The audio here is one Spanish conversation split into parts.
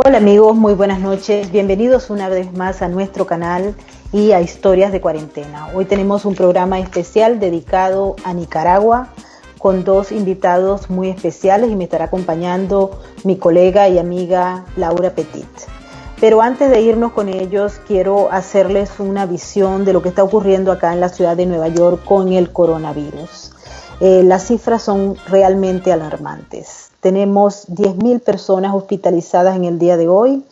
Hola amigos, muy buenas noches. Bienvenidos una vez más a nuestro canal y a Historias de Cuarentena. Hoy tenemos un programa especial dedicado a Nicaragua con dos invitados muy especiales y me estará acompañando mi colega y amiga Laura Petit. Pero antes de irnos con ellos, quiero hacerles una visión de lo que está ocurriendo acá en la ciudad de Nueva York con el coronavirus. Las cifras son realmente alarmantes. Tenemos 10.000 personas hospitalizadas en el día de hoy.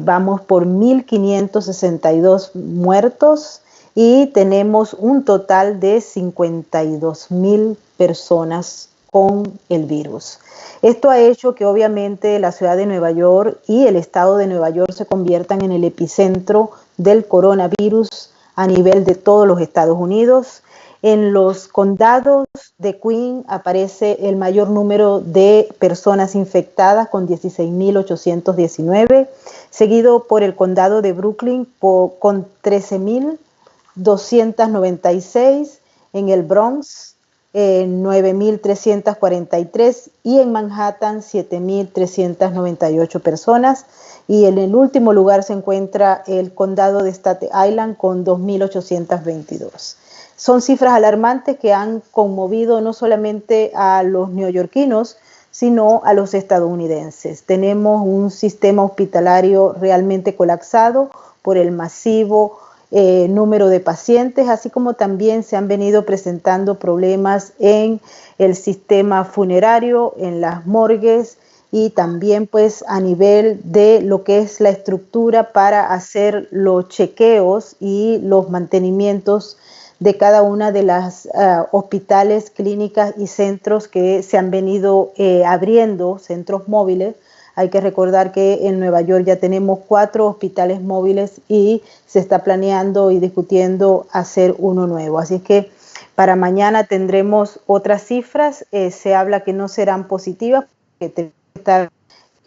Vamos por 1.562 muertos y tenemos un total de 52.000 personas con el virus. Esto ha hecho que obviamente la ciudad de Nueva York y el estado de Nueva York se conviertan en el epicentro del coronavirus a nivel de todos los Estados Unidos. En los condados de Queens aparece el mayor número de personas infectadas con 16.819, seguido por el condado de Brooklyn con 13.296, en el Bronx 9.343 y en Manhattan 7.398 personas. Y en el último lugar se encuentra el condado de Staten Island con 2.822. Son cifras alarmantes que han conmovido no solamente a los neoyorquinos, sino a los estadounidenses. Tenemos un sistema hospitalario realmente colapsado por el masivo número de pacientes, así como también se han venido presentando problemas en el sistema funerario, en las morgues y también pues a nivel de lo que es la estructura para hacer los chequeos y los mantenimientos de cada una de las hospitales, clínicas y centros que se han venido abriendo, centros móviles. Hay que recordar que en Nueva York ya tenemos 4 hospitales móviles y se está planeando y discutiendo hacer uno nuevo. Así es que para mañana tendremos otras cifras. Se habla que no serán positivas, porque tenemos que estar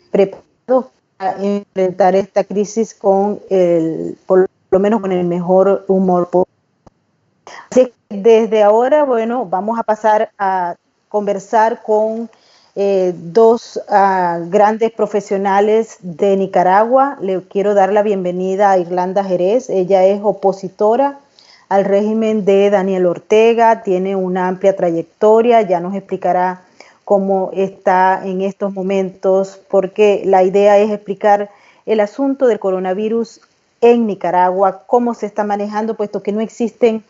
preparados para enfrentar esta crisis con por lo menos con el mejor humor posible. Así que desde ahora, bueno, vamos a pasar a conversar con dos grandes profesionales de Nicaragua. Le quiero dar la bienvenida a Irlanda Jerez. Ella es opositora al régimen de Daniel Ortega, tiene una amplia trayectoria, ya nos explicará cómo está en estos momentos, porque la idea es explicar el asunto del coronavirus en Nicaragua, cómo se está manejando, puesto que no existen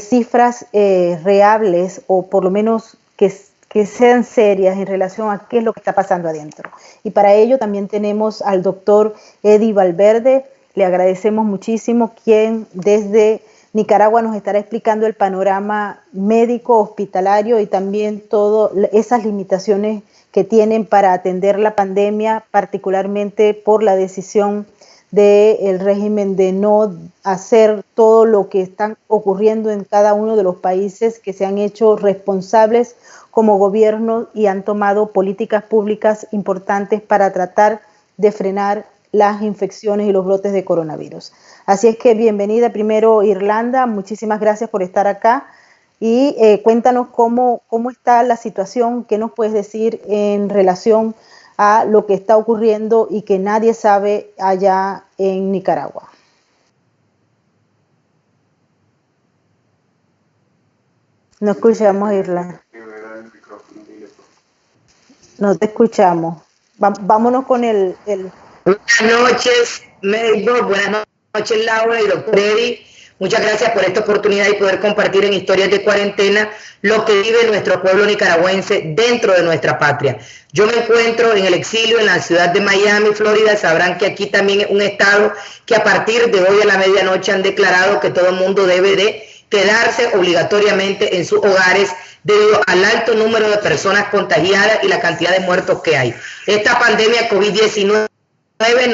cifras reales o por lo menos que sean serias en relación a qué es lo que está pasando adentro. Y para ello también tenemos al doctor Eddie Valverde. Le agradecemos muchísimo, quien desde Nicaragua nos estará explicando el panorama médico, hospitalario y también todas esas limitaciones que tienen para atender la pandemia, particularmente por la decisión del régimen de no hacer todo lo que está ocurriendo en cada uno de los países que se han hecho responsables como gobierno y han tomado políticas públicas importantes para tratar de frenar las infecciones y los brotes de coronavirus. Así es que bienvenida primero Irlanda, muchísimas gracias por estar acá y cuéntanos cómo está la situación, qué nos puedes decir en relación a lo que está ocurriendo y que nadie sabe allá en Nicaragua. No escuchamos, Irlanda. No te escuchamos. Vámonos con el... Buenas noches, Melbo. Buenas noches, Laura y doctor Eddie. Muchas gracias por esta oportunidad y poder compartir en Historias de Cuarentena lo que vive nuestro pueblo nicaragüense dentro de nuestra patria. Yo me encuentro en el exilio en la ciudad de Miami, Florida. Sabrán que aquí también es un estado que a partir de hoy a la medianoche han declarado que todo el mundo debe de quedarse obligatoriamente en sus hogares debido al alto número de personas contagiadas y la cantidad de muertos que hay. Esta pandemia COVID-19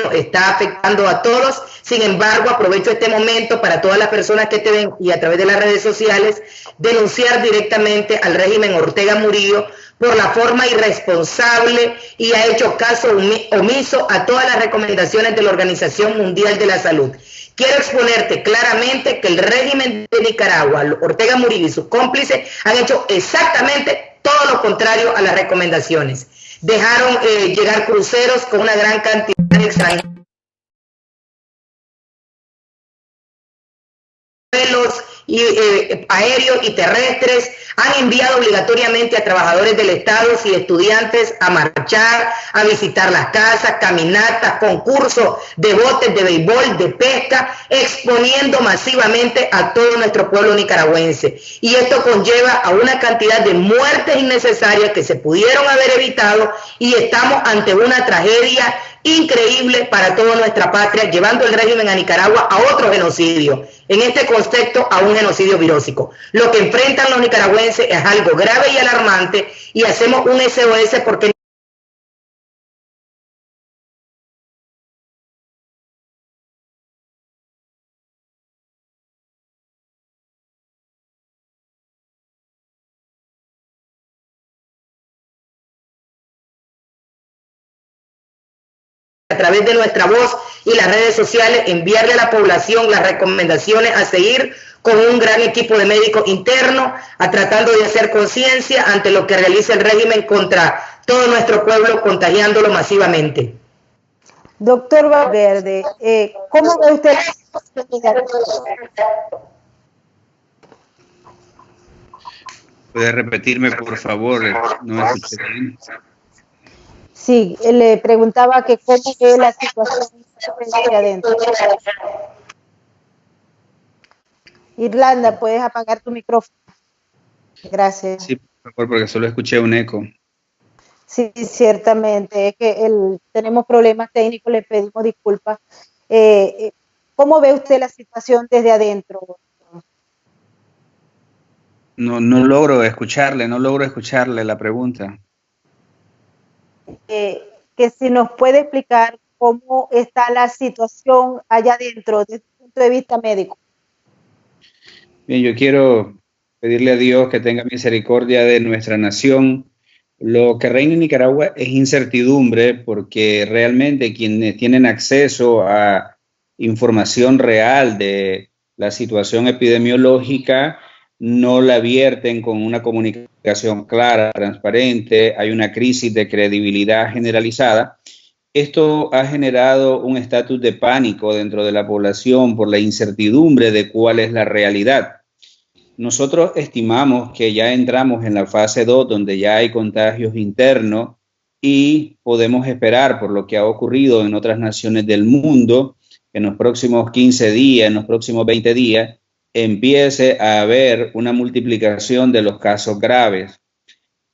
nos está afectando a todos. Sin embargo, aprovecho este momento para todas las personas que te ven y a través de las redes sociales denunciar directamente al régimen Ortega Murillo por la forma irresponsable y ha hecho caso omiso a todas las recomendaciones de la Organización Mundial de la Salud. Quiero exponerte claramente que el régimen de Nicaragua, Ortega Murillo y sus cómplices han hecho exactamente todo lo contrario a las recomendaciones. Dejaron llegar cruceros con una gran cantidad extranjeros, aéreos y terrestres, han enviado obligatoriamente a trabajadores del Estado y estudiantes a marchar, a visitar las casas, caminatas, concursos de botes de béisbol, de pesca, exponiendo masivamente a todo nuestro pueblo nicaragüense. Y esto conlleva a una cantidad de muertes innecesarias que se pudieron haber evitado, y estamos ante una tragedia increíble para toda nuestra patria, llevando el régimen a Nicaragua a otro genocidio, en este contexto a un genocidio virósico. Lo que enfrentan los nicaragüenses es algo grave y alarmante, y hacemos un SOS porque a través de nuestra voz y las redes sociales enviarle a la población las recomendaciones a seguir, con un gran equipo de médicos internos, tratando de hacer conciencia ante lo que realiza el régimen contra todo nuestro pueblo, contagiándolo masivamente. Doctor Valverde, ¿cómo ve usted la situación? ¿Puede repetirme, por favor? No escuché bien. Sí, le preguntaba que cómo ve la situación de adentro. Irlanda, ¿puedes apagar tu micrófono? Gracias. Sí, por favor, porque solo escuché un eco. Sí, ciertamente, es que tenemos problemas técnicos, le pedimos disculpas. ¿Cómo ve usted la situación desde adentro? No logro escucharle la pregunta. Que si nos puede explicar cómo está la situación allá adentro desde el punto de vista médico. Bien, yo quiero pedirle a Dios que tenga misericordia de nuestra nación. Lo que reina en Nicaragua es incertidumbre, porque realmente quienes tienen acceso a información real de la situación epidemiológica no la vierten con una comunicación clara, transparente. Hay una crisis de credibilidad generalizada. Esto ha generado un estatus de pánico dentro de la población por la incertidumbre de cuál es la realidad. Nosotros estimamos que ya entramos en la fase 2, donde ya hay contagios internos, y podemos esperar, por lo que ha ocurrido en otras naciones del mundo, en los próximos 15 días, en los próximos 20 días, empiece a haber una multiplicación de los casos graves.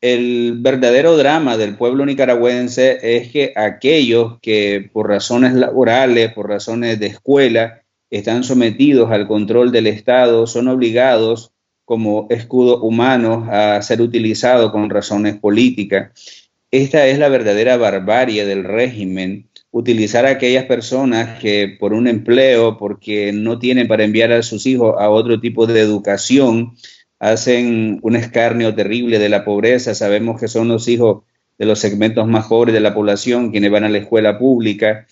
El verdadero drama del pueblo nicaragüense es que aquellos que por razones laborales, por razones de escuela, están sometidos al control del Estado, son obligados como escudo humano a ser utilizados con razones políticas. Esta es la verdadera barbarie del régimen, utilizar a aquellas personas que por un empleo, porque no tienen para enviar a sus hijos a otro tipo de educación, hacen un escarnio terrible de la pobreza. Sabemos que son los hijos de los segmentos más pobres de la población quienes van a la escuela pública,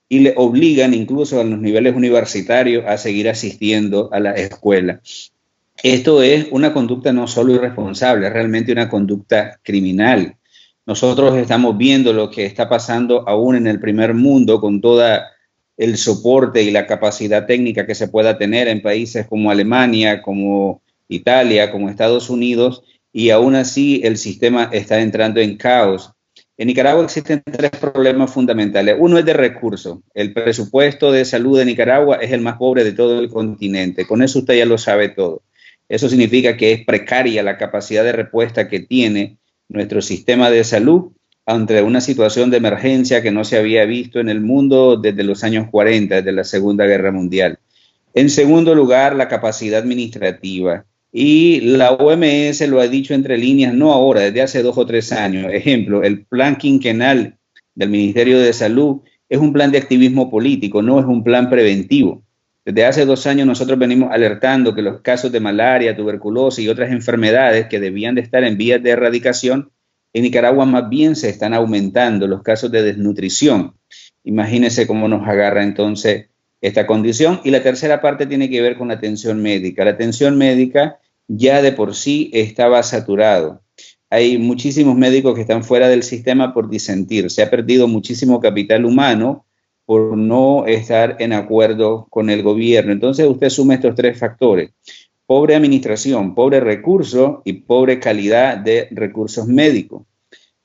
y le obligan incluso a los niveles universitarios a seguir asistiendo a la escuela. Esto es una conducta no solo irresponsable, es realmente una conducta criminal. Nosotros estamos viendo lo que está pasando aún en el primer mundo, con todo el soporte y la capacidad técnica que se pueda tener en países como Alemania, como Italia, como Estados Unidos, y aún así el sistema está entrando en caos. En Nicaragua existen 3 problemas fundamentales. Uno es de recursos. El presupuesto de salud de Nicaragua es el más pobre de todo el continente. Con eso usted ya lo sabe todo. Eso significa que es precaria la capacidad de respuesta que tiene nuestro sistema de salud ante una situación de emergencia que no se había visto en el mundo desde los años 40, desde la Segunda Guerra Mundial. En segundo lugar, la capacidad administrativa. Y la OMS lo ha dicho entre líneas, no ahora, desde hace 2 o 3 años. Ejemplo, el plan quinquenal del Ministerio de Salud es un plan de activismo político, no es un plan preventivo. Desde hace 2 años nosotros venimos alertando que los casos de malaria, tuberculosis y otras enfermedades que debían de estar en vías de erradicación, en Nicaragua más bien se están aumentando los casos de desnutrición. Imagínense cómo nos agarra entonces esta condición. Y la tercera parte tiene que ver con la atención médica. La atención médica ya de por sí estaba saturado. Hay muchísimos médicos que están fuera del sistema por disentir. Se ha perdido muchísimo capital humano por no estar en acuerdo con el gobierno. Entonces usted suma estos tres factores: pobre administración, pobre recurso y pobre calidad de recursos médicos.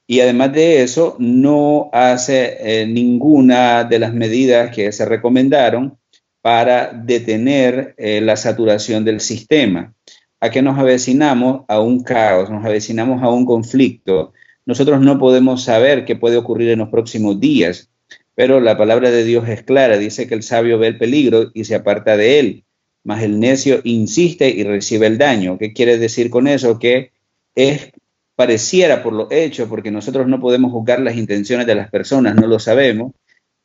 Y además de eso, no hace ninguna de las medidas que se recomendaron para detener la saturación del sistema. ¿A qué nos avecinamos? A un caos, nos avecinamos a un conflicto. Nosotros no podemos saber qué puede ocurrir en los próximos días, pero la palabra de Dios es clara, dice que el sabio ve el peligro y se aparta de él, mas el necio insiste y recibe el daño. ¿Qué quiere decir con eso? Que pareciera por lo hecho, porque nosotros no podemos juzgar las intenciones de las personas, no lo sabemos,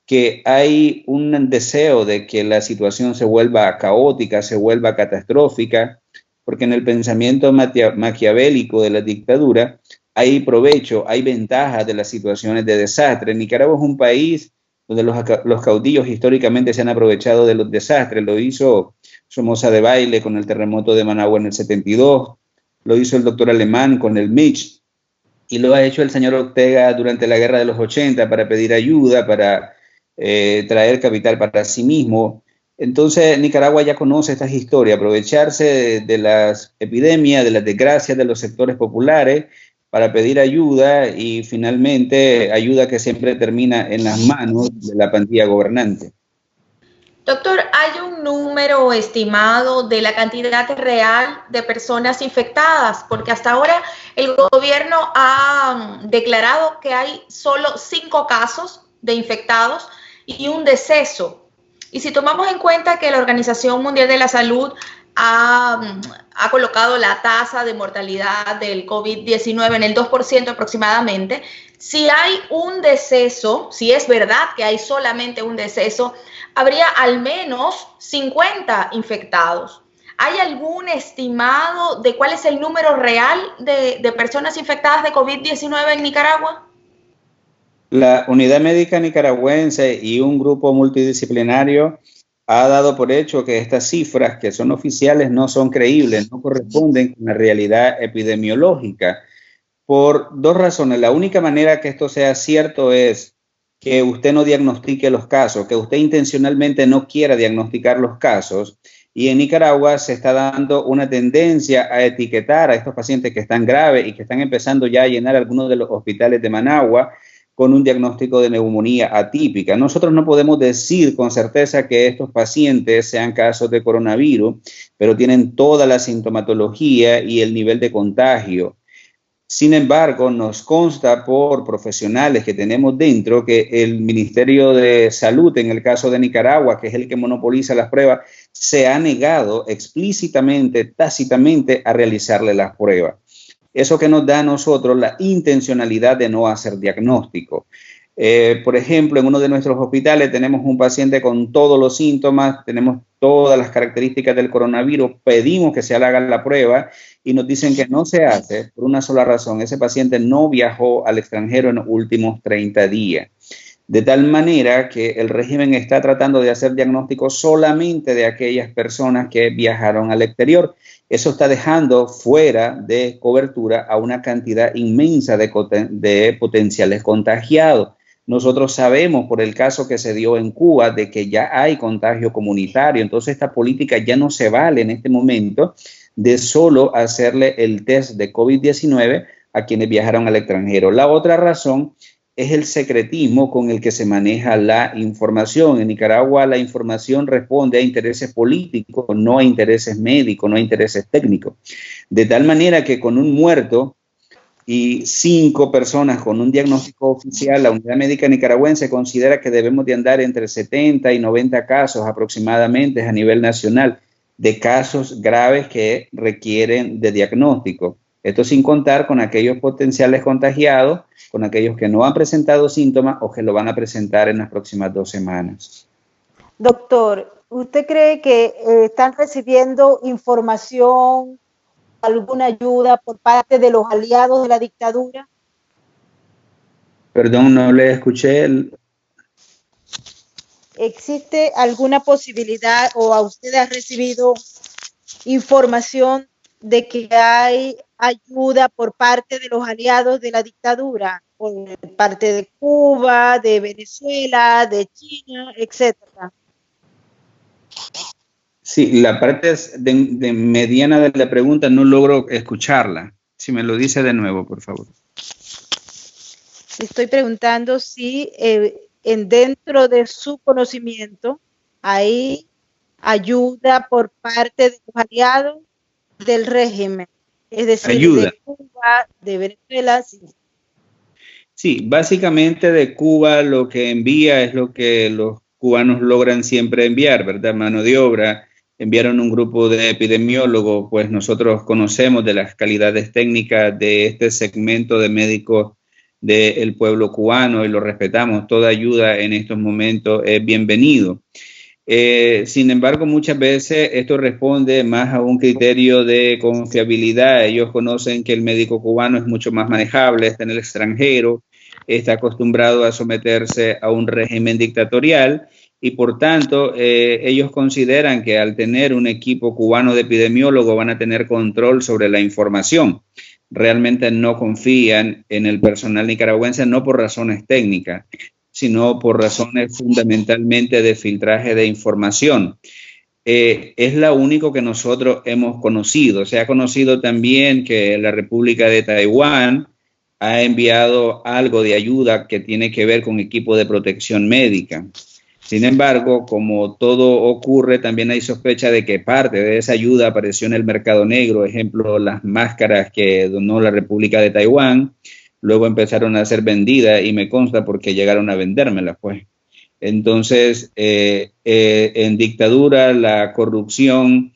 que hay un deseo de que la situación se vuelva caótica, se vuelva catastrófica, porque en el pensamiento maquiavélico de la dictadura hay provecho, hay ventajas de las situaciones de desastre. Nicaragua es un país donde los caudillos históricamente se han aprovechado de los desastres. Lo hizo Somoza Debayle con el terremoto de Managua en el 72, lo hizo el doctor Alemán con el Mitch, y lo ha hecho el señor Ortega durante la guerra de los 80 para pedir ayuda, para traer capital para sí mismo. Entonces Nicaragua ya conoce estas historias, aprovecharse de las epidemias, de las desgracias de los sectores populares para pedir ayuda, y finalmente ayuda que siempre termina en las manos de la pandilla gobernante. Doctor, ¿hay un número estimado de la cantidad real de personas infectadas? Porque hasta ahora el gobierno ha declarado que hay solo 5 casos de infectados y un deceso. Y si tomamos en cuenta que la Organización Mundial de la Salud ha colocado la tasa de mortalidad del COVID-19 en el 2% aproximadamente, si hay un deceso, si es verdad que hay solamente un deceso, habría al menos 50 infectados. ¿Hay algún estimado de cuál es el número real de personas infectadas de COVID-19 en Nicaragua? La Unidad Médica Nicaragüense y un grupo multidisciplinario ha dado por hecho que estas cifras, que son oficiales, no son creíbles, no corresponden con la realidad epidemiológica, por 2 razones. La única manera que esto sea cierto es que usted no diagnostique los casos, que usted intencionalmente no quiera diagnosticar los casos. Y en Nicaragua se está dando una tendencia a etiquetar a estos pacientes que están graves y que están empezando ya a llenar algunos de los hospitales de Managua con un diagnóstico de neumonía atípica. Nosotros no podemos decir con certeza que estos pacientes sean casos de coronavirus, pero tienen toda la sintomatología y el nivel de contagio. Sin embargo, nos consta por profesionales que tenemos dentro que el Ministerio de Salud, en el caso de Nicaragua, que es el que monopoliza las pruebas, se ha negado explícitamente, tácitamente, a realizarle las pruebas. Eso que nos da a nosotros la intencionalidad de no hacer diagnóstico. Por ejemplo, en uno de nuestros hospitales tenemos un paciente con todos los síntomas, tenemos todas las características del coronavirus, pedimos que se haga la prueba y nos dicen que no se hace por una sola razón: ese paciente no viajó al extranjero en los últimos 30 días. De tal manera que el régimen está tratando de hacer diagnósticos solamente de aquellas personas que viajaron al exterior. Eso está dejando fuera de cobertura a una cantidad inmensa de potenciales contagiados. Nosotros sabemos por el caso que se dio en Cuba de que ya hay contagio comunitario. Entonces esta política ya no se vale en este momento de solo hacerle el test de COVID-19 a quienes viajaron al extranjero. La otra razón es el secretismo con el que se maneja la información. En Nicaragua la información responde a intereses políticos, no a intereses médicos, no a intereses técnicos. De tal manera que con un muerto y 5 personas con un diagnóstico oficial, la Unidad Médica Nicaragüense considera que debemos de andar entre 70 y 90 casos aproximadamente a nivel nacional de casos graves que requieren de diagnóstico. Esto sin contar con aquellos potenciales contagiados, con aquellos que no han presentado síntomas o que lo van a presentar en las próximas 2 semanas. Doctor, ¿usted cree que están recibiendo información, alguna ayuda por parte de los aliados de la dictadura? Perdón, no le escuché. ¿Existe alguna posibilidad o a usted ha recibido información de que hay ayuda por parte de los aliados de la dictadura, por parte de Cuba, de Venezuela, de China, etcétera. Sí, la parte de mediana de la pregunta no logro escucharla. Si me lo dice de nuevo, por favor. Estoy preguntando si dentro de su conocimiento hay ayuda por parte de los aliados del régimen, es decir, ayuda. de Cuba, de Venezuela. Sí. Sí, básicamente de Cuba lo que envía es lo que los cubanos logran siempre enviar, ¿verdad? Mano de obra. Enviaron un grupo de epidemiólogos, pues nosotros conocemos de las calidades técnicas de este segmento de médicos del pueblo cubano y lo respetamos. Toda ayuda en estos momentos es bienvenido. Sin embargo, muchas veces esto responde más a un criterio de confiabilidad. Ellos conocen que el médico cubano es mucho más manejable, está en el extranjero, está acostumbrado a someterse a un régimen dictatorial y por tanto ellos consideran que al tener un equipo cubano de epidemiólogos van a tener control sobre la información. Realmente no confían en el personal nicaragüense, no por razones técnicas, sino por razones fundamentalmente de filtraje de información. Es la única que nosotros hemos conocido. Se ha conocido también que la República de Taiwán ha enviado algo de ayuda que tiene que ver con equipo de protección médica. Sin embargo, como todo ocurre, también hay sospecha de que parte de esa ayuda apareció en el mercado negro, ejemplo, las máscaras que donó la República de Taiwán, luego empezaron a ser vendidas y me consta porque llegaron a vendérmelas, pues. Entonces, en dictadura la corrupción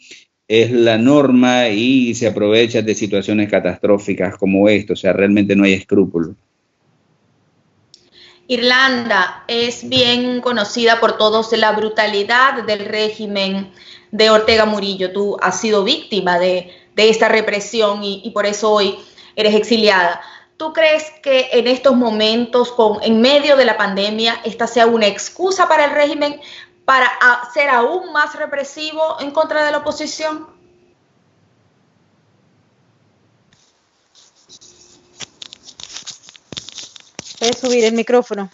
es la norma y se aprovecha de situaciones catastróficas como esto, o sea, realmente no hay escrúpulos. Irlanda es bien conocida por todos la brutalidad del régimen de Ortega Murillo. Tú has sido víctima de esta represión y por eso hoy eres exiliada. ¿Tú crees que en estos momentos, en medio de la pandemia, esta sea una excusa para el régimen para ser aún más represivo en contra de la oposición? Puedes subir el micrófono.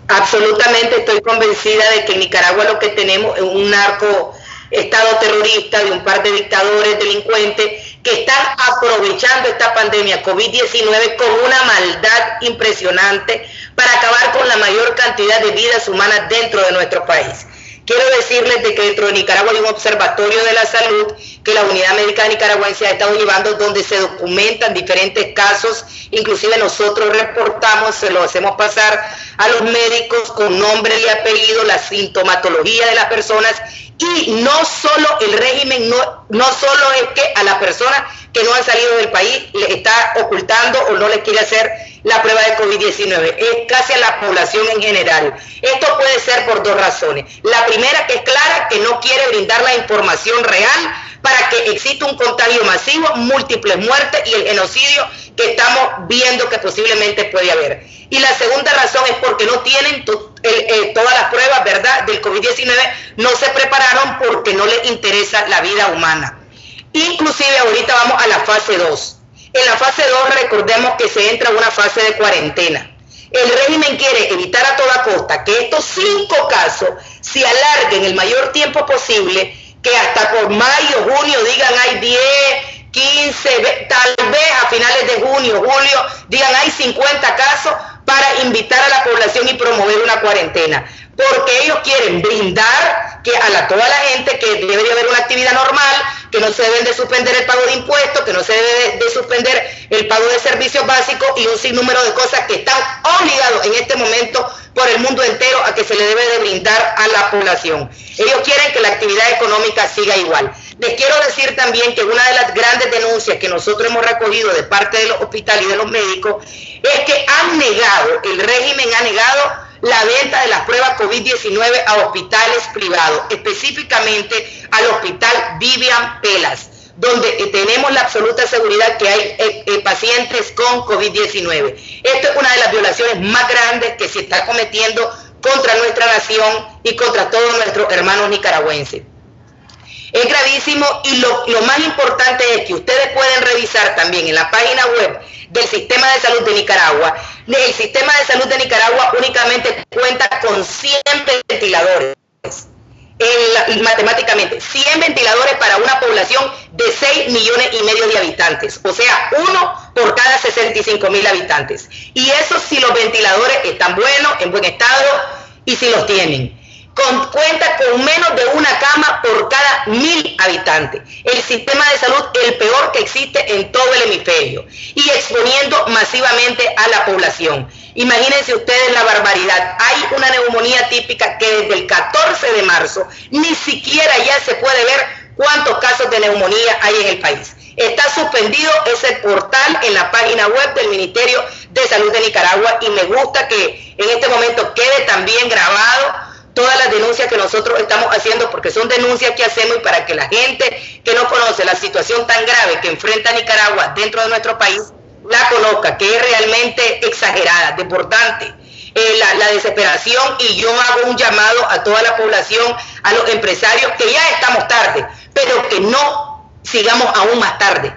Absolutamente estoy convencida de que en Nicaragua lo que tenemos es un narcoestado terrorista de un par de dictadores, delincuentes, que están aprovechando esta pandemia COVID-19 con una maldad impresionante para acabar con la mayor cantidad de vidas humanas dentro de nuestro país. Quiero decirles de que dentro de Nicaragua hay un observatorio de la salud que la Unidad Médica Nicaragüense ha estado llevando, donde se documentan diferentes casos, inclusive nosotros reportamos, se lo hacemos pasar a los médicos con nombre y apellido, la sintomatología de las personas, y no solo el régimen, no solo es que a las personas que no han salido del país les está ocultando o no les quiere hacer la prueba de COVID-19, es casi a la población en general. Esto puede ser por dos razones. La primera, que es clara, que no quiere brindar la información real para que exista un contagio masivo, múltiples muertes y el genocidio que estamos viendo que posiblemente puede haber. Y la segunda razón es porque no tienen todas las pruebas, ¿verdad?, del COVID-19, no se prepararon porque no les interesa la vida humana. Inclusive ahorita vamos a la fase 2. En la fase 2 recordemos que se entra a una fase de cuarentena. El régimen quiere evitar a toda costa que estos 5 casos se alarguen el mayor tiempo posible, que hasta por mayo, junio digan hay 10, 15, tal vez a finales de junio, julio, digan hay 50 casos para invitar a la población y promover una cuarentena. Porque ellos quieren brindar que toda la gente que debe de haber una actividad normal, que no se deben de suspender el pago de impuestos, que no se debe de suspender el pago de servicios básicos y un sinnúmero de cosas que están obligados en este momento por el mundo entero a que se le debe de brindar a la población. Ellos quieren que la actividad económica siga igual. Les quiero decir también que una de las grandes denuncias que nosotros hemos recogido de parte de los hospitales y de los médicos es que el régimen ha negado la venta de las pruebas COVID-19 a hospitales privados, específicamente al hospital Vivian Pelas, donde tenemos la absoluta seguridad que hay pacientes con COVID-19. Esto es una de las violaciones más grandes que se está cometiendo contra nuestra nación y contra todos nuestros hermanos nicaragüenses. Es gravísimo y lo más importante es que ustedes pueden revisar también en la página web del Sistema de Salud de Nicaragua. El Sistema de Salud de Nicaragua únicamente cuenta con 100 ventiladores. Matemáticamente, 100 ventiladores para una población de 6,5 millones de habitantes, o sea, uno por cada 65,000 habitantes. Y eso si los ventiladores están buenos, en buen estado, y si los tienen. Cuenta con menos de una cama por cada 1,000 habitantes. El sistema de salud el peor que existe en todo el hemisferio y exponiendo masivamente a la población. Imagínense ustedes la barbaridad. Hay una neumonía típica que desde el 14 de marzo ni siquiera ya se puede ver cuántos casos de neumonía hay en el país. Está suspendido ese portal en la página web del Ministerio de Salud de Nicaragua y me gusta que en este momento quede también grabado todas las denuncias que nosotros estamos haciendo, porque son denuncias que hacemos y para que la gente que no conoce la situación tan grave que enfrenta Nicaragua dentro de nuestro país, la conozca, que es realmente exagerada, desbordante, la desesperación, y yo hago un llamado a toda la población, a los empresarios, que ya estamos tarde, pero que no sigamos aún más tarde,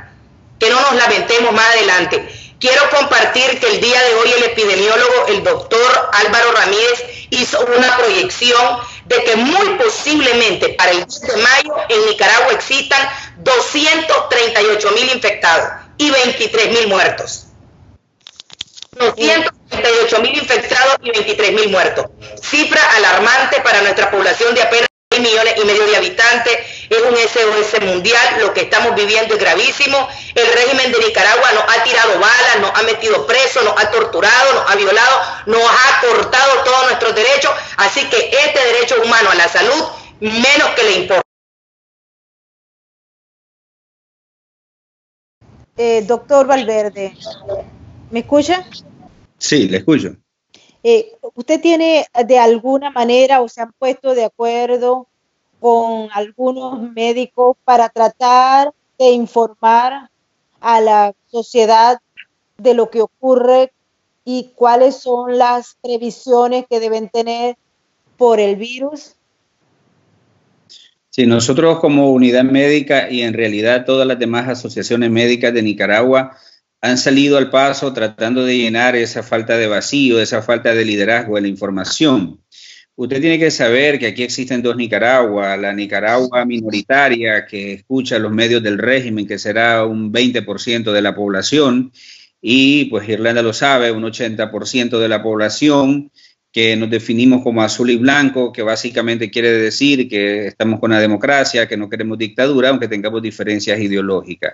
que no nos lamentemos más adelante. Quiero compartir que el día de hoy el epidemiólogo, el doctor Álvaro Ramírez, hizo una proyección de que muy posiblemente para el 10 de mayo en Nicaragua existan 238,000 infectados y 23,000 muertos. 238,000 infectados y 23,000 muertos. Cifra alarmante para nuestra población de apenas 6,5 millones de habitantes. Es un SOS mundial. Lo que estamos viviendo es gravísimo. El régimen de Nicaragua nos ha tirado balas, nos ha metido presos, nos ha torturado, nos ha violado, nos ha cortado todos nuestros derechos. Así que este derecho humano a la salud, menos que le importa. Doctor Valverde, ¿me escucha? Sí, le escucho. ¿Usted tiene de alguna manera o se han puesto de acuerdo con algunos médicos para tratar de informar a la sociedad de lo que ocurre y cuáles son las previsiones que deben tener por el virus? Sí, nosotros como unidad médica y en realidad todas las demás asociaciones médicas de Nicaragua han salido al paso tratando de llenar esa falta de vacío, esa falta de liderazgo de la información. Usted tiene que saber que aquí existen dos Nicaragua, la Nicaragua minoritaria que escucha los medios del régimen, que será un 20% de la población, y pues Irlanda lo sabe, un 80% de la población, que nos definimos como azul y blanco, que básicamente quiere decir que estamos con la democracia, que no queremos dictadura, aunque tengamos diferencias ideológicas.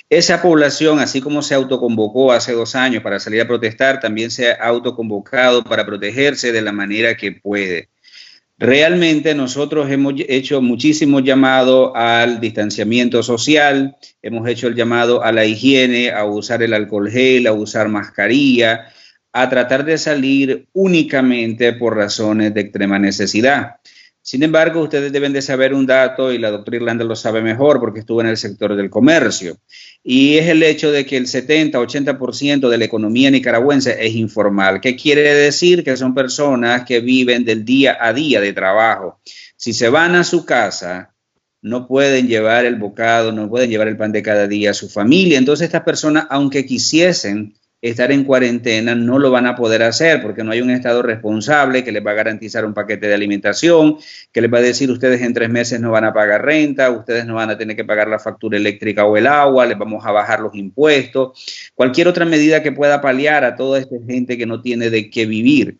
Esa población, así como se autoconvocó hace 2 años para salir a protestar, también se ha autoconvocado para protegerse de la manera que puede. Realmente nosotros hemos hecho muchísimos llamados al distanciamiento social, hemos hecho el llamado a la higiene, a usar el alcohol gel, a usar mascarilla, a tratar de salir únicamente por razones de extrema necesidad. Sin embargo, ustedes deben de saber un dato, y la doctora Irlanda lo sabe mejor porque estuvo en el sector del comercio, y es el hecho de que el 70-80% de la economía nicaragüense es informal. ¿Qué quiere decir? Que son personas que viven del día a día de trabajo. Si se van a su casa, no pueden llevar el bocado, no pueden llevar el pan de cada día a su familia. Entonces estas personas, aunque quisiesen estar en cuarentena, no lo van a poder hacer porque no hay un Estado responsable que les va a garantizar un paquete de alimentación, que les va a decir ustedes en 3 meses no van a pagar renta, ustedes no van a tener que pagar la factura eléctrica o el agua, les vamos a bajar los impuestos, cualquier otra medida que pueda paliar a toda esta gente que no tiene de qué vivir,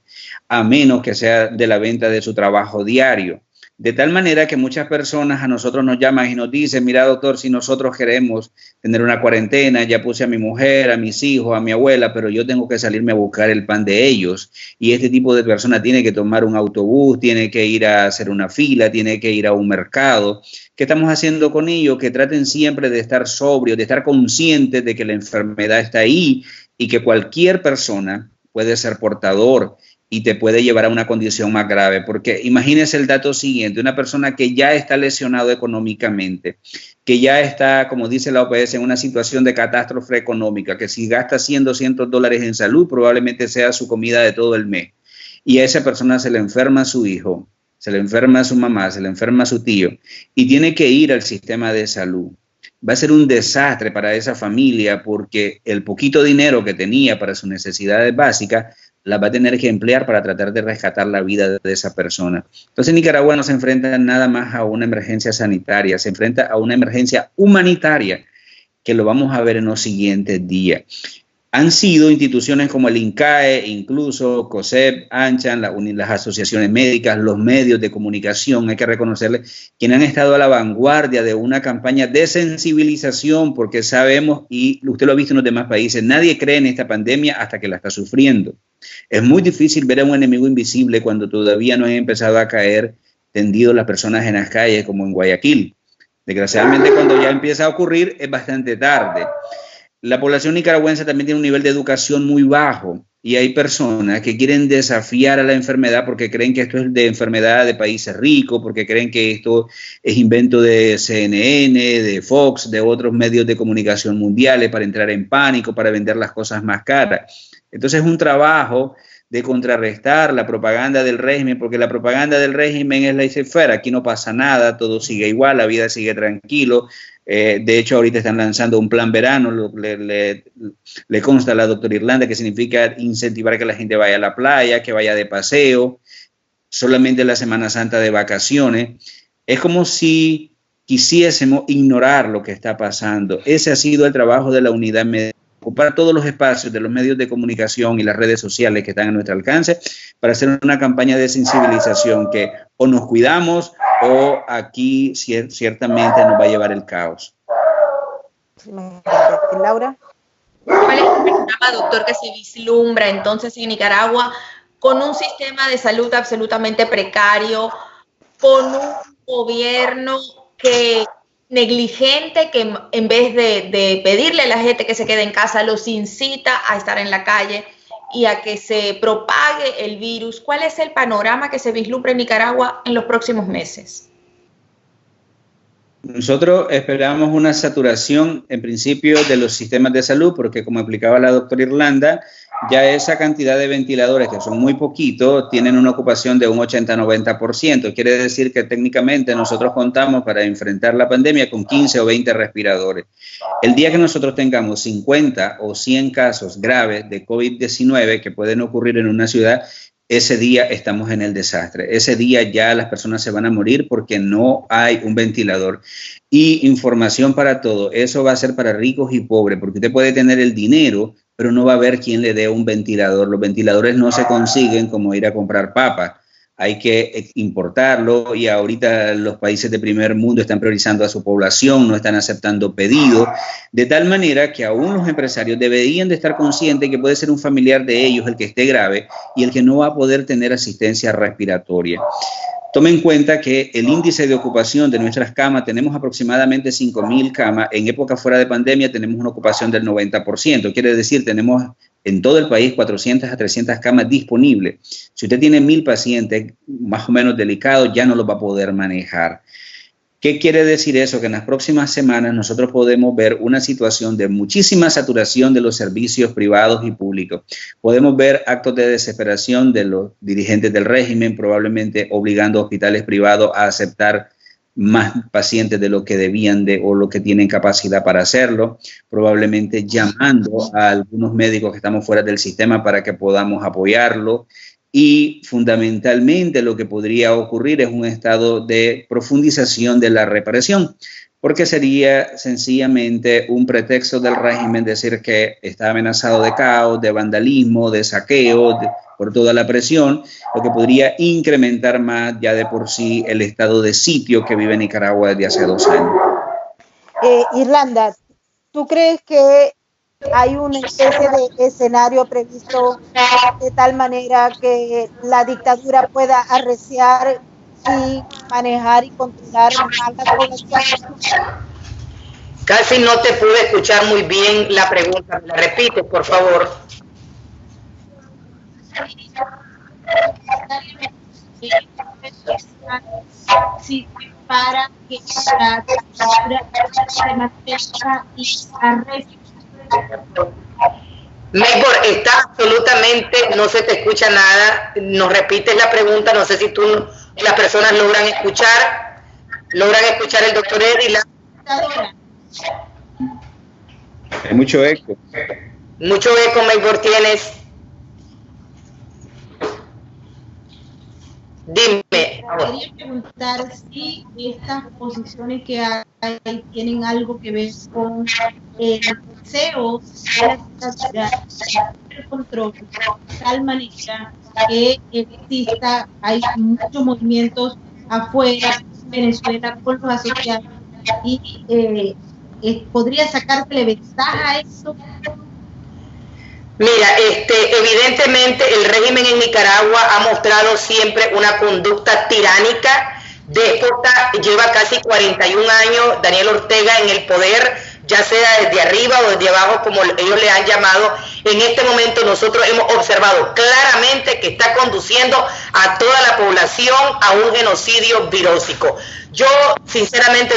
a menos que sea de la venta de su trabajo diario. De tal manera que muchas personas a nosotros nos llaman y nos dicen, mira doctor, si nosotros queremos tener una cuarentena, ya puse a mi mujer, a mis hijos, a mi abuela, pero yo tengo que salirme a buscar el pan de ellos. Y este tipo de persona tiene que tomar un autobús, tiene que ir a hacer una fila, tiene que ir a un mercado. ¿Qué estamos haciendo con ellos? Que traten siempre de estar sobrios, de estar conscientes de que la enfermedad está ahí y que cualquier persona puede ser portador y te puede llevar a una condición más grave, porque imagínese el dato siguiente, una persona que ya está lesionado económicamente, que ya está, como dice la OPS, en una situación de catástrofe económica, que si gasta $100 en salud, probablemente sea su comida de todo el mes, y a esa persona se le enferma a su hijo, se le enferma a su mamá, se le enferma a su tío y tiene que ir al sistema de salud. Va a ser un desastre para esa familia porque el poquito dinero que tenía para sus necesidades básicas la va a tener que emplear para tratar de rescatar la vida de esa persona. Entonces Nicaragua no se enfrenta nada más a una emergencia sanitaria, se enfrenta a una emergencia humanitaria que lo vamos a ver en los siguientes días. Han sido instituciones como el INCAE, incluso COSEP, ANCHAN, las asociaciones médicas, los medios de comunicación, hay que reconocerles, quienes han estado a la vanguardia de una campaña de sensibilización, porque sabemos, y usted lo ha visto en los demás países, nadie cree en esta pandemia hasta que la está sufriendo. Es muy difícil ver a un enemigo invisible cuando todavía no han empezado a caer tendidos las personas en las calles, como en Guayaquil. Desgraciadamente, cuando ya empieza a ocurrir, es bastante tarde. La población nicaragüense también tiene un nivel de educación muy bajo y hay personas que quieren desafiar a la enfermedad porque creen que esto es de enfermedad de países ricos, porque creen que esto es invento de CNN, de Fox, de otros medios de comunicación mundiales para entrar en pánico, para vender las cosas más caras. Entonces es un trabajo de contrarrestar la propaganda del régimen, porque la propaganda del régimen es laissez-faire, aquí no pasa nada, todo sigue igual, la vida sigue tranquilo. De hecho, ahorita están lanzando un plan verano, le consta a la doctora Irlanda que significa incentivar que la gente vaya a la playa, que vaya de paseo, solamente la Semana Santa de vacaciones. Es como si quisiésemos ignorar lo que está pasando. Ese ha sido el trabajo de la unidad médica, ocupar todos los espacios de los medios de comunicación y las redes sociales que están a nuestro alcance para hacer una campaña de sensibilización que o nos cuidamos o aquí ciertamente nos va a llevar el caos. Laura. ¿Cuál es el panorama, doctor, que se vislumbra entonces en Nicaragua con un sistema de salud absolutamente precario, con un gobierno negligente que en vez de pedirle a la gente que se quede en casa, los incita a estar en la calle y a que se propague el virus? ¿Cuál es el panorama que se vislumbra en Nicaragua en los próximos meses? Nosotros esperamos una saturación en principio de los sistemas de salud porque, como explicaba la doctora Irlanda, ya esa cantidad de ventiladores, que son muy poquitos, tienen una ocupación de un 80-90%. Quiere decir que técnicamente nosotros contamos para enfrentar la pandemia con 15 o 20 respiradores. El día que nosotros tengamos 50 o 100 casos graves de COVID-19 que pueden ocurrir en una ciudad, ese día estamos en el desastre. Ese día ya las personas se van a morir porque no hay un ventilador. Y información para todo, eso va a ser para ricos y pobres, porque usted puede tener el dinero, pero no va a haber quien le dé un ventilador. Los ventiladores no se consiguen como ir a comprar papas. Hay que importarlo y ahorita los países de primer mundo están priorizando a su población, no están aceptando pedidos, de tal manera que aún los empresarios deberían de estar conscientes que puede ser un familiar de ellos el que esté grave y el que no va a poder tener asistencia respiratoria. Tome en cuenta que el índice de ocupación de nuestras camas, tenemos aproximadamente 5.000 camas, en época fuera de pandemia tenemos una ocupación del 90%, quiere decir tenemos en todo el país 400 a 300 camas disponibles. Si usted tiene 1.000 pacientes más o menos delicados, ya no los va a poder manejar. ¿Qué quiere decir eso? Que en las próximas semanas nosotros podemos ver una situación de muchísima saturación de los servicios privados y públicos. Podemos ver actos de desesperación de los dirigentes del régimen, probablemente obligando a hospitales privados a aceptar más pacientes de lo que debían o lo que tienen capacidad para hacerlo, probablemente llamando a algunos médicos que estamos fuera del sistema para que podamos apoyarlo. Y fundamentalmente lo que podría ocurrir es un estado de profundización de la represión, porque sería sencillamente un pretexto del régimen decir que está amenazado de caos, de vandalismo, de saqueo, por toda la presión, lo que podría incrementar más ya de por sí el estado de sitio que vive Nicaragua desde hace 2 años. Irlanda, ¿tú crees que hay una especie de escenario previsto de tal manera que la dictadura pueda arreciar y manejar y controlar más las poblaciones? Casi no te pude escuchar muy bien la pregunta. ¿Me la repites, por favor? Sí, para que la dictadura se mantenga y arrecie. Melbourne, está absolutamente, no se te escucha nada. Nos repites la pregunta, no sé si tú las personas logran escuchar el doctor Eddie. Hay mucho eco. Mucho eco, Maybor, tienes. Dime. Quería preguntar si estas posiciones que hay tienen algo que ver con el deseo de control, de tal manera que exista, hay muchos movimientos afuera de Venezuela con los asociados y podría sacársele ventaja a esto. Mira, evidentemente el régimen en Nicaragua ha mostrado siempre una conducta tiránica, déspota, lleva casi 41 años Daniel Ortega en el poder, ya sea desde arriba o desde abajo, como ellos le han llamado. En este momento nosotros hemos observado claramente que está conduciendo a toda la población a un genocidio virósico. Yo, sinceramente,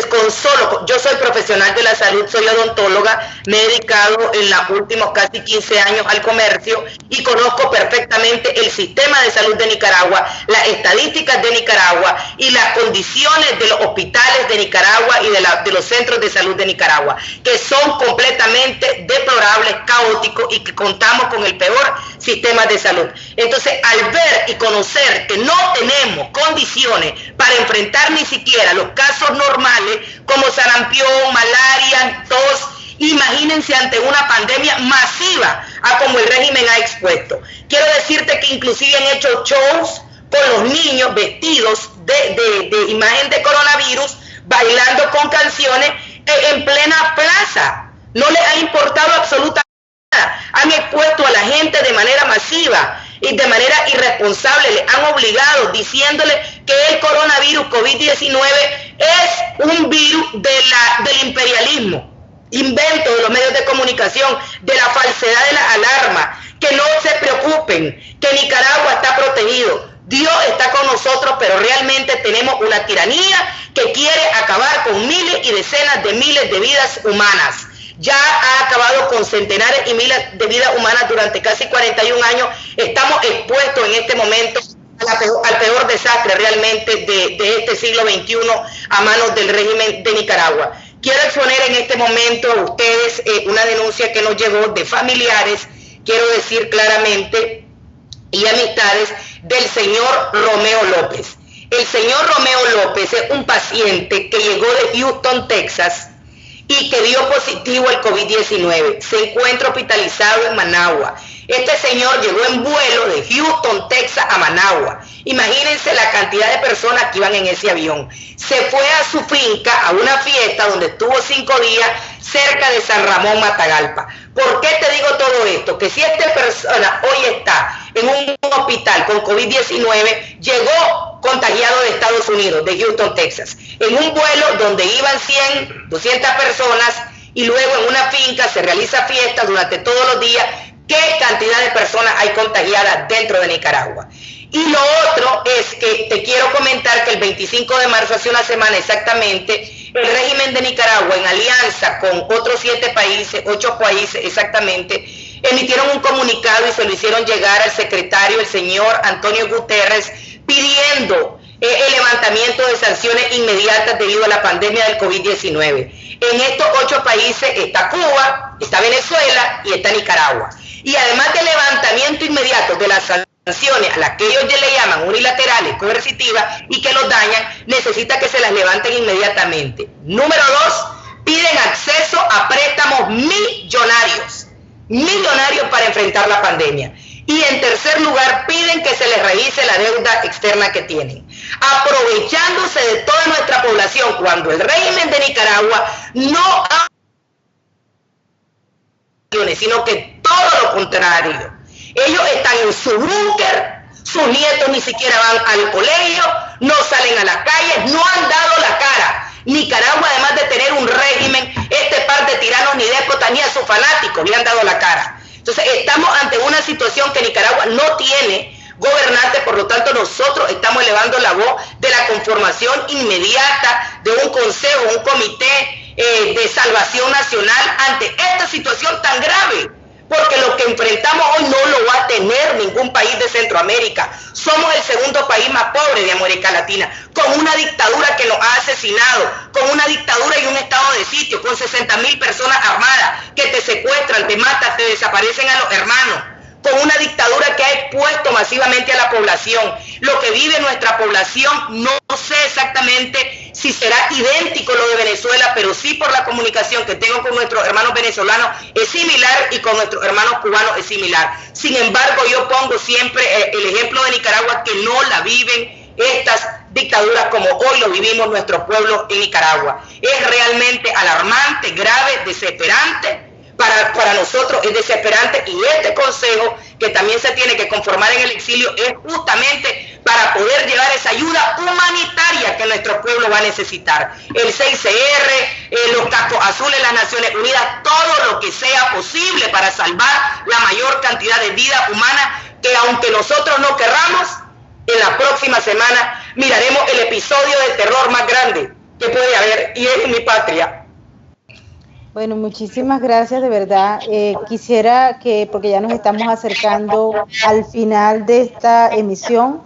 yo soy profesional de la salud, soy odontóloga, me he dedicado en los últimos casi 15 años al comercio y conozco perfectamente el sistema de salud de Nicaragua, las estadísticas de Nicaragua y las condiciones de los hospitales de Nicaragua y de los centros de salud de Nicaragua, que son completamente deplorables, caóticos y que contamos con el peor sistema de salud. Entonces, al ver y conocer que no tenemos condiciones para enfrentar ni siquiera los casos normales como sarampión, malaria, tos, imagínense ante una pandemia masiva a como el régimen ha expuesto. Quiero decirte que inclusive han hecho shows con los niños vestidos de imagen de coronavirus, bailando con canciones en plena plaza. No les ha importado absolutamente nada. Han expuesto a la gente de manera masiva y de manera irresponsable, le han obligado diciéndole que el coronavirus COVID-19 es un virus del imperialismo, invento de los medios de comunicación, de la falsedad de las alarmas, que no se preocupen, que Nicaragua está protegido, Dios está con nosotros, pero realmente tenemos una tiranía que quiere acabar con miles y decenas de miles de vidas humanas. Ya ha acabado con centenares y miles de vidas humanas durante casi 41 años. Estamos expuestos en este momento al peor desastre realmente de este siglo XXI a manos del régimen de Nicaragua. Quiero exponer en este momento a ustedes una denuncia que nos llegó de familiares, quiero decir claramente, y amistades del señor Romeo López. El señor Romeo López es un paciente que llegó de Houston, Texas, y que dio positivo al COVID-19. Se encuentra hospitalizado en Managua. Este señor llegó en vuelo de Houston, Texas a Managua. Imagínense la cantidad de personas que iban en ese avión. Se fue a su finca, a una fiesta donde estuvo 5 días cerca de San Ramón, Matagalpa. ¿Por qué te digo todo esto? Que si esta persona hoy está en un hospital con COVID-19, llegó contagiado de Estados Unidos, de Houston, Texas, en un vuelo donde iban 100, 200 personas y luego en una finca se realiza fiesta durante todos los días. ¿Qué cantidad de personas hay contagiadas dentro de Nicaragua? Y lo otro es que te quiero comentar que el 25 de marzo, hace una semana exactamente, el régimen de Nicaragua, en alianza con otros 8 países exactamente, emitieron un comunicado y se lo hicieron llegar al secretario, el señor Antonio Guterres, pidiendo el levantamiento de sanciones inmediatas debido a la pandemia del COVID-19. En estos 8 países está Cuba, está Venezuela y está Nicaragua. Y además del levantamiento inmediato de las sanciones a las que ellos le llaman unilaterales, coercitivas y que los dañan, necesita que se las levanten inmediatamente. Número 2, piden acceso a préstamos millonarios para enfrentar la pandemia. Y en tercer lugar, piden que se les revise la deuda externa que tienen, aprovechándose de toda nuestra población, cuando el régimen de Nicaragua no ha, sino que todo lo contrario. Ellos están en su búnker, sus nietos ni siquiera van al colegio, no salen a las calles, no han dado la cara. Nicaragua, además de tener un régimen, este par de tiranos ni déspotas ni a sus fanáticos le han dado la cara. Entonces estamos ante una situación que Nicaragua no tiene gobernante, por lo tanto nosotros estamos elevando la voz de la conformación inmediata de un consejo, un comité de salvación nacional ante esta situación tan grave. porque lo que enfrentamos hoy no lo va a tener ningún país de Centroamérica. Somos el segundo país más pobre de América Latina, con una dictadura que nos ha asesinado, con una dictadura y un estado de sitio, con 60.000 personas armadas que te secuestran, te matan, te desaparecen a los hermanos, con una dictadura que ha expuesto masivamente a la población. Lo que vive nuestra población, no sé exactamente si será idéntico a lo de Venezuela, pero sí por la comunicación que tengo con nuestros hermanos venezolanos es similar, y con nuestros hermanos cubanos es similar. Sin embargo, yo pongo siempre el ejemplo de Nicaragua, que no la viven estas dictaduras como hoy lo vivimos nuestros pueblos en Nicaragua. Es realmente alarmante, grave, desesperante. Para nosotros es desesperante, y este consejo que también se tiene que conformar en el exilio es justamente para poder llevar esa ayuda humanitaria que nuestro pueblo va a necesitar. El CICR, los cascos azules, las Naciones Unidas, todo lo que sea posible para salvar la mayor cantidad de vidas humanas, que aunque nosotros no querramos, en la próxima semana miraremos el episodio de terror más grande que puede haber, y es en mi patria. Bueno, muchísimas gracias, de verdad. Quisiera que, porque ya nos estamos acercando al final de esta emisión,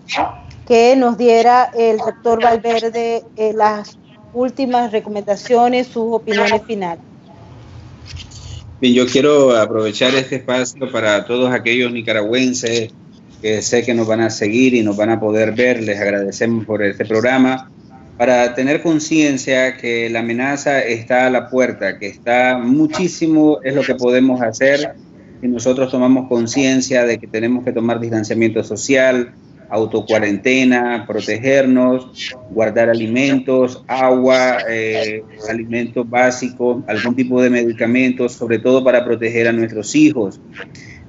que nos diera el doctor Valverde las últimas recomendaciones, sus opiniones finales. Bien, yo quiero aprovechar este espacio para todos aquellos nicaragüenses que sé que nos van a seguir y nos van a poder ver. Les agradecemos por este programa, para tener conciencia que la amenaza está a la puerta, que está muchísimo, es lo que podemos hacer si nosotros tomamos conciencia de que tenemos que tomar distanciamiento social, autocuarentena, protegernos, guardar alimentos, agua, alimentos básicos, algún tipo de medicamentos, sobre todo para proteger a nuestros hijos.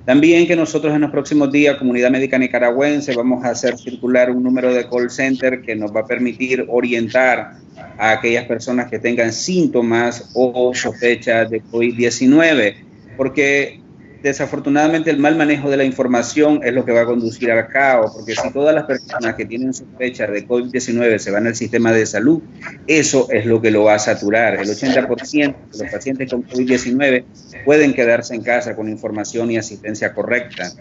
También que nosotros en los próximos días, Comunidad Médica Nicaragüense, vamos a hacer circular un número de call center que nos va a permitir orientar a aquellas personas que tengan síntomas o sospechas de COVID-19, porque desafortunadamente el mal manejo de la información es lo que va a conducir al caos, porque si todas las personas que tienen sospecha de COVID-19 se van al sistema de salud, eso es lo que lo va a saturar. El 80% de los pacientes con COVID-19 pueden quedarse en casa con información y asistencia correcta.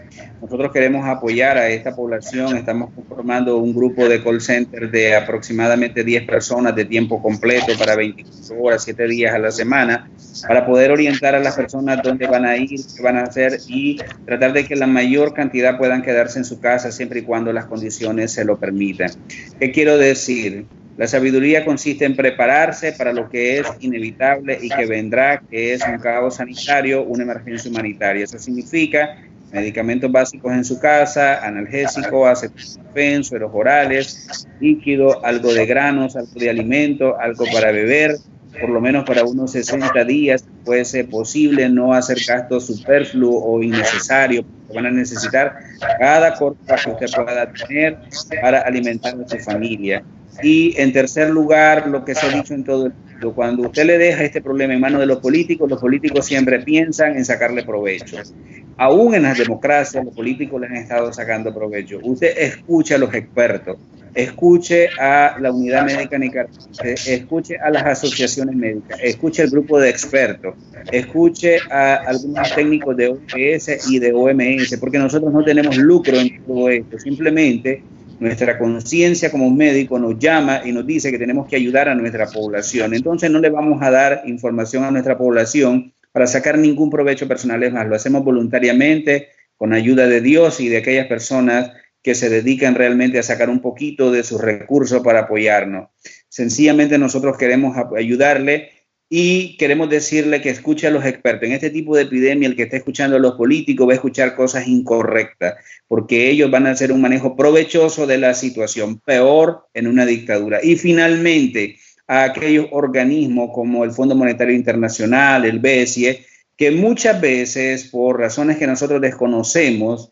Nosotros queremos apoyar a esta población, estamos conformando un grupo de call center de aproximadamente 10 personas de tiempo completo para 24 horas, 7 días a la semana, para poder orientar a las personas dónde van a ir, qué van a hacer, y tratar de que la mayor cantidad puedan quedarse en su casa siempre y cuando las condiciones se lo permitan. ¿Qué quiero decir? La sabiduría consiste en prepararse para lo que es inevitable y que vendrá, que es un caos sanitario, una emergencia humanitaria. Eso significa medicamentos básicos en su casa, analgésicos, acetaminofén, sueros orales, líquido, algo de granos, algo de alimento, algo para beber, por lo menos para unos 60 días, puede ser posible, no hacer gastos superfluos o innecesarios, porque van a necesitar cada corta que usted pueda tener para alimentar a su familia. Y en tercer lugar, lo que se ha dicho en todo el mundo, cuando usted le deja este problema en manos de los políticos siempre piensan en sacarle provecho. Aún en las democracias, los políticos les han estado sacando provecho. Usted escucha a los expertos, escuche a la Unidad Médica Nicaragüense, escuche a las asociaciones médicas, escuche al grupo de expertos, escuche a algunos técnicos de OMS y de OMS, porque nosotros no tenemos lucro en todo esto, simplemente nuestra conciencia como médico nos llama y nos dice que tenemos que ayudar a nuestra población. Entonces no le vamos a dar información a nuestra población para sacar ningún provecho personal, es más, lo hacemos voluntariamente, con ayuda de Dios y de aquellas personas que se dedican realmente a sacar un poquito de sus recursos para apoyarnos. Sencillamente nosotros queremos ayudarle y queremos decirle que escuche a los expertos. En este tipo de epidemia, el que está escuchando a los políticos va a escuchar cosas incorrectas, porque ellos van a hacer un manejo provechoso de la situación, peor en una dictadura. Y finalmente, a aquellos organismos como el Fondo Monetario Internacional, el BCE, que muchas veces, por razones que nosotros desconocemos,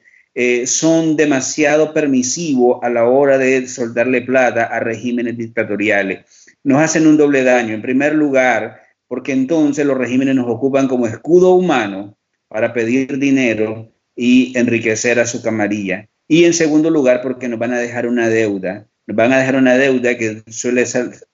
son demasiado permisivos a la hora de soltarle plata a regímenes dictatoriales. Nos hacen un doble daño. En primer lugar, porque entonces los regímenes nos ocupan como escudo humano para pedir dinero y enriquecer a su camarilla. Y en segundo lugar, porque nos van a dejar una deuda. Nos van a dejar una deuda que suele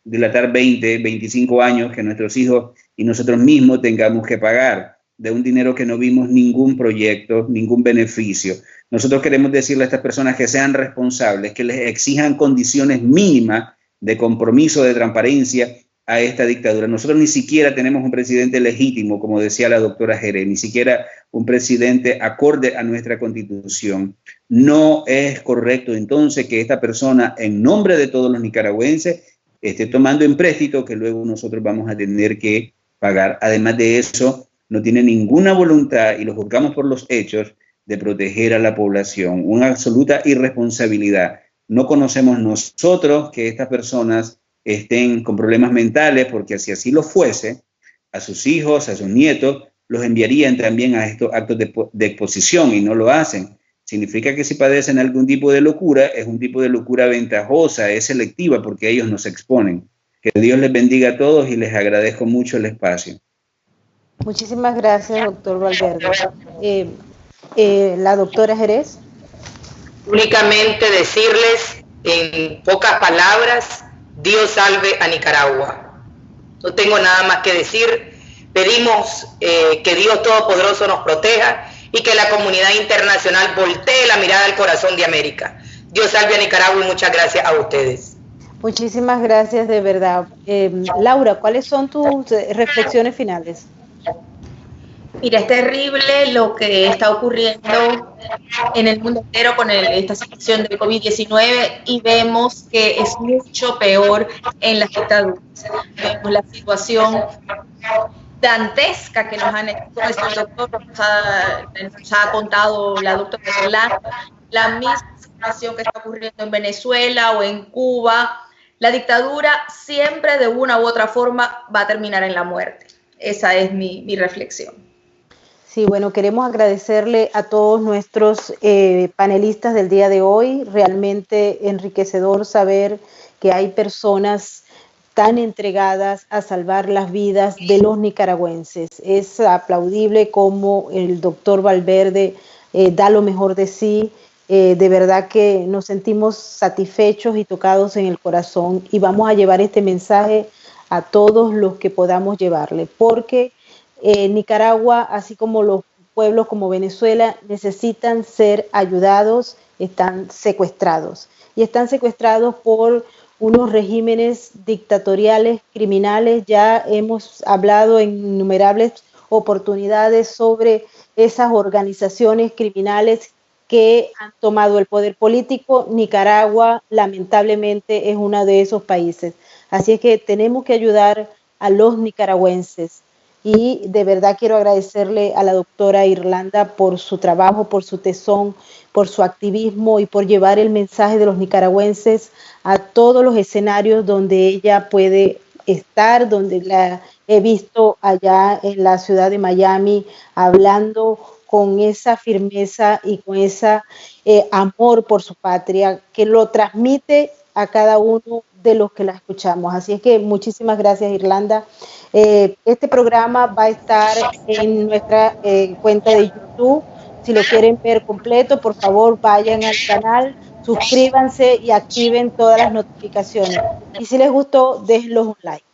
dilatar 20, 25 años que nuestros hijos y nosotros mismos tengamos que pagar. de un dinero que no vimos ningún proyecto, ningún beneficio. Nosotros queremos decirle a estas personas que sean responsables, que les exijan condiciones mínimas de compromiso, de transparencia a esta dictadura. Nosotros ni siquiera tenemos un presidente legítimo, como decía la doctora Jerez, ni siquiera un presidente acorde a nuestra Constitución. No es correcto entonces que esta persona, en nombre de todos los nicaragüenses, esté tomando empréstito que luego nosotros vamos a tener que pagar. Además de eso, no tiene ninguna voluntad, y lo juzgamos por los hechos, de proteger a la población. Una absoluta irresponsabilidad. No conocemos nosotros que estas personas estén con problemas mentales, porque si así lo fuese, a sus hijos, a sus nietos, los enviarían también a estos actos de exposición, y no lo hacen. Significa que si padecen algún tipo de locura, es un tipo de locura ventajosa, es selectiva, porque ellos nos exponen. Que Dios les bendiga a todos y les agradezco mucho el espacio. Muchísimas gracias, doctor Valverde. La doctora Jerez. Únicamente decirles en pocas palabras, Dios salve a Nicaragua. No tengo nada más que decir. Pedimos que Dios Todopoderoso nos proteja y que la comunidad internacional voltee la mirada al corazón de América. Dios salve a Nicaragua y muchas gracias a ustedes. Muchísimas gracias, de verdad. Laura, ¿cuáles son tus reflexiones finales? Mira, es terrible lo que está ocurriendo en el mundo entero con esta situación del COVID-19 y vemos que es mucho peor en las dictaduras. Vemos la situación dantesca que nos han expuesto el doctor, nos ha contado la doctora Irlanda, la misma situación que está ocurriendo en Venezuela o en Cuba. La dictadura siempre de una u otra forma va a terminar en la muerte. Esa es mi reflexión. Sí, bueno, queremos agradecerle a todos nuestros panelistas del día de hoy. Realmente enriquecedor saber que hay personas tan entregadas a salvar las vidas de los nicaragüenses. Es aplaudible como el doctor Valverde da lo mejor de sí. De verdad que nos sentimos satisfechos y tocados en el corazón, y vamos a llevar este mensaje a todos los que podamos llevarle, porque Nicaragua, así como los pueblos como Venezuela, necesitan ser ayudados, están secuestrados. Y están secuestrados por unos regímenes dictatoriales, criminales. Ya hemos hablado en innumerables oportunidades sobre esas organizaciones criminales que han tomado el poder político. Nicaragua, lamentablemente, es uno de esos países. Así es que tenemos que ayudar a los nicaragüenses. Y de verdad quiero agradecerle a la doctora Irlanda por su trabajo, por su tesón, por su activismo y por llevar el mensaje de los nicaragüenses a todos los escenarios donde ella puede estar, donde la he visto allá en la ciudad de Miami, hablando con esa firmeza y con ese amor por su patria, que lo transmite a cada uno de los que la escuchamos. Así es que muchísimas gracias, Irlanda. Este programa va a estar en nuestra cuenta de YouTube. Si lo quieren ver completo, por favor vayan al canal, suscríbanse y activen todas las notificaciones. Y si les gustó, déjenlos un like.